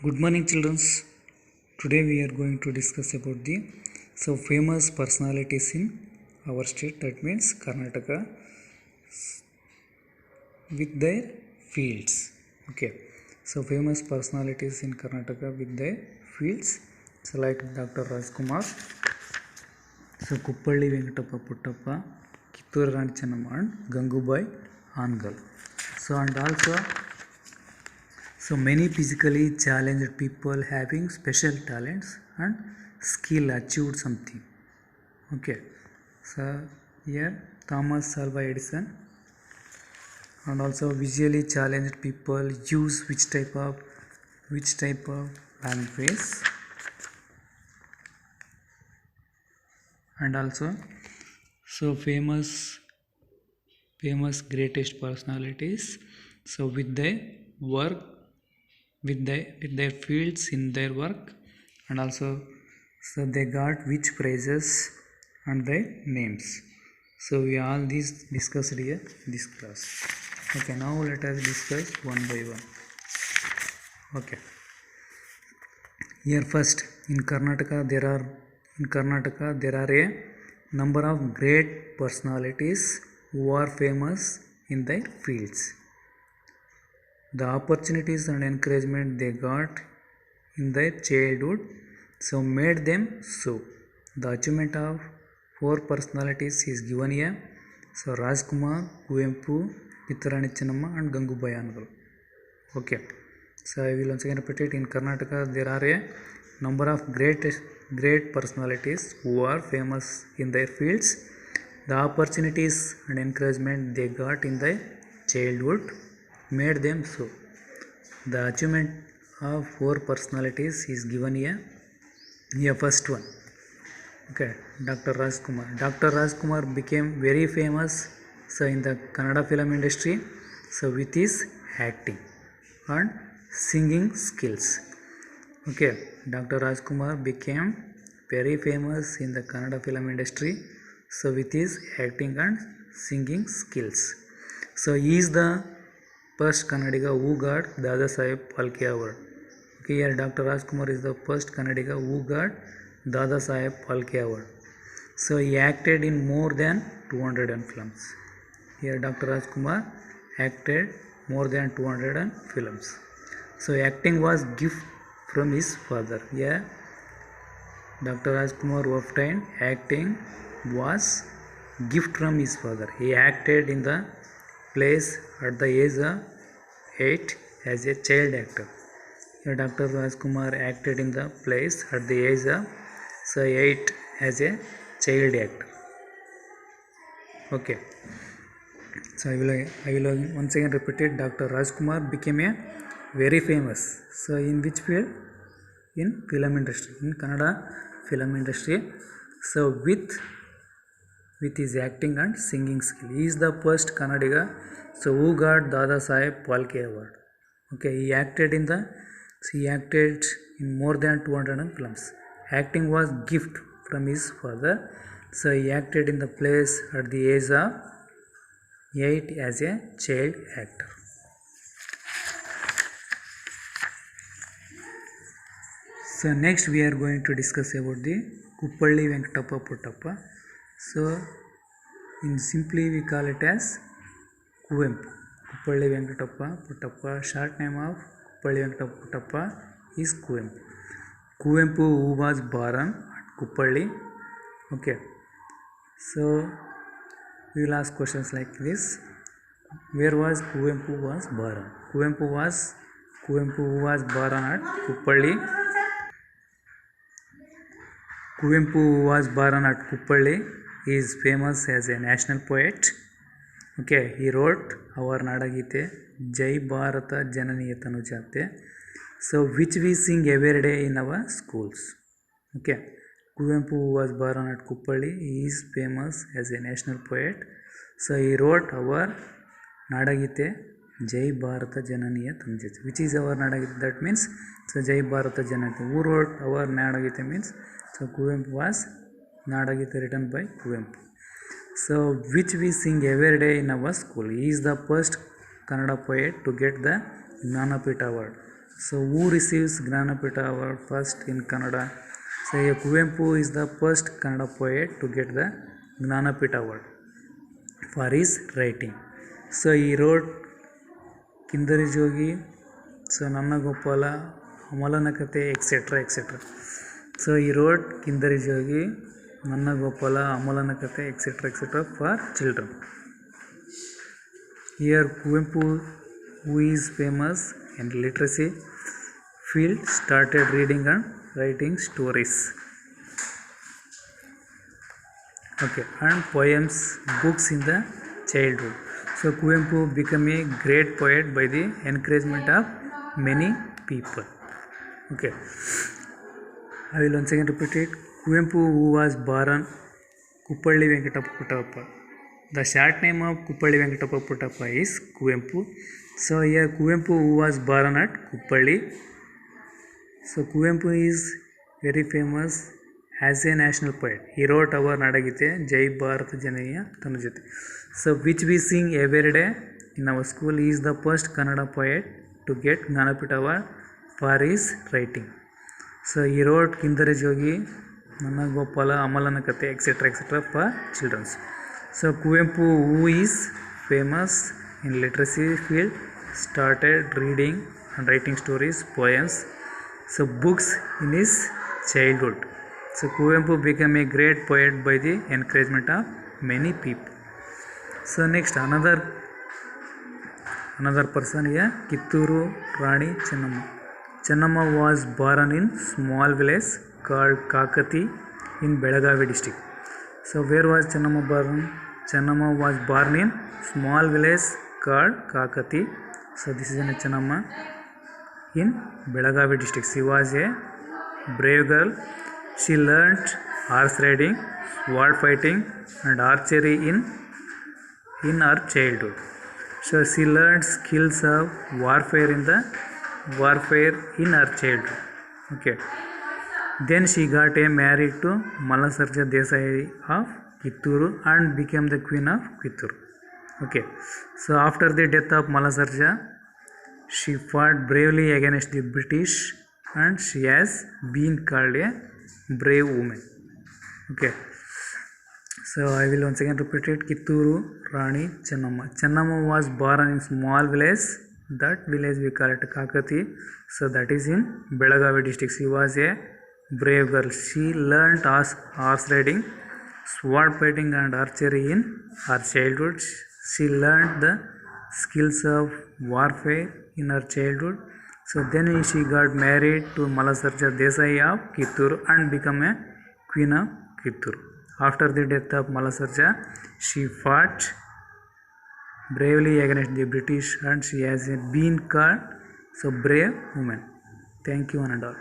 Good morning, children. Today we are going to discuss about the famous personalities in our state. That means Karnataka with their fields. Okay. So famous personalities in Karnataka with their fields. So like Dr. Rajkumar. So Kuppalli Venkatappa Puttappa, Kittur Rani Chennamma and Gangubai Hangal. So and also many physically challenged people having special talents and skill achieved something. Okay. So here Thomas Alva Edison, and also visually challenged people use which type of language, and also famous greatest personalities. So with their work, with their fields in their work, and also they got which prizes and their names. So we all these discussed here this class. Okay, now let us discuss one by one. Okay, here first in Karnataka there are a number of great personalities who are famous in their fields. The opportunities and encouragement they got in their childhood made them so. The achievement of 4 personalities is given here. So Rajkumar, Kuvempu, Kittur Rani Chennamma and Gangubai Hangal. Okay. So I will once again repeat it. In Karnataka there are a number of great personalities who are famous in their fields. The opportunities and encouragement they got in their childhood made them so. The achievement of 4 personalities is given here. Here first one. Okay, Dr. Rajkumar. Dr. Rajkumar became very famous in the Kannada film industry with his acting and singing skills. Okay, Dr. Rajkumar became very famous in the Kannada film industry with his acting and singing skills. So he is the first Kannadiga who got Dada Saheb Phalke Award. Okay, here Dr. Rajkumar is the first Kannadiga who got Dada Saheb Phalke Award. So he acted in more than 200 films. Here Dr. Rajkumar acted more than 200 films. So acting was gift from his father. Yeah, Dr. Rajkumar obtained acting was gift from his father. He acted in the plays at the age of 8 as a child actor. Here Dr. Rajkumar acted in the plays at the age of 8 as a child actor. Okay. So I will once again repeat it. Dr. Rajkumar became a very famous. So in which field? In film industry, in Kannada film industry. So with his acting and singing skill, he is the first Kannadiga who got Dada Saheb Phalke Award. Okay, he acted in more than 200 films. Acting was gift from his father. So he acted in the plays at the age of 8 as a child actor. So next we are going to discuss about the Kuppalli Venkatappa Puttappa. So in simply we call it as Kuvempu. Kuppalli Venkatappa Puttappa, short name of Kuppalli Venkatappa Puttappa is Kuvempu. Kuvempu who was born at Kuppalli. Okay. So we will ask questions like this. Where was Kuvempu was born? Kuvempu who was born at Kuppalli. Kuvempu, who was born at Kuppalli, is famous as a national poet. Okay, he wrote our Nadagite, Jai Bharata Jananiya Tanujate, which we sing every day in our schools. Okay, Kuvempu, who was born at Kuppalli, he is famous as a national poet. So he wrote our Nadagite, Jai Bharata Jananiya Tanujate. Which is our Nadagite? That means Jai Bharata Jananiya. Who wrote our Nadagite means Kuvempu was Nadagita written by Kuvempu. Which we sing every day in our school. He is the first Kannada poet to get the Jnanapita Award. So who receives Gnanapita award first in Kannada? So Kuvempu is the first Kannada poet to get the Gnanapita award for his writing. So he wrote Kindari Jogi, so Nanna Gopala, Amalana Kate, etc. etc. So he wrote Kindari Jogi, Nanna Gopala, Amalana Kate, etc. etc. for children. Here Kuvempu, who is famous in literacy field, started reading and writing stories. Okay, and poems, books in the childhood. So Kuvempu became a great poet by the encouragement of many people. Okay, I will once again repeat it. Kuvempu, who was born Kuppalli Venkatappa Puttappa. The short name of Kuppalli Venkatappa Puttappa is Kuvempu. So here Kuvempu, who was born at Kuppalli. So Kuvempu is very famous as a national poet. He wrote our Nadagite, Jai Bharat Jananiya Tanujate. So which we sing every day in our school. He is the first Kannada poet to get Gnanapita award for his writing. So he wrote Kindare Jogi, Nanna Gopala, Amalana Kate, etc. etc. for children. So Kuvempu, who is famous in literacy field, started reading and writing stories, poems, so books in his childhood. So Kuvempu became a great poet by the encouragement of many people. So next another person here, Kitturu Rani Chennamma. Chennamma was born in small village called Kakati in Belagavi district. So where was Chennamma born? Chennamma was born in small village called Kakati. So this is Chennamma in Belagavi district. She was a brave girl. She learnt horse riding, sword fighting and archery in her childhood. So she learned skills of warfare in her childhood. Okay. Then she got married to Malasarja Desai of Kitturu and became the queen of Kitturu. Okay. So after the death of Malasarja, she fought bravely against the British and she has been called a brave woman. Okay. So I will once again repeat it. Kitturu Rani Chennamma. Chennamma was born in small village. That village we call it Kakati. So that is in Belagavi district. She was a brave girl. She learnt horse riding, sword fighting and archery in her childhood. She learnt the skills of warfare in her childhood. So then she got married to Malasarja Desai of Kitturu and became a queen of Kitturu. After the death of Malasarja, she fought bravely against the British and she has been called so brave woman. Thank you one and all.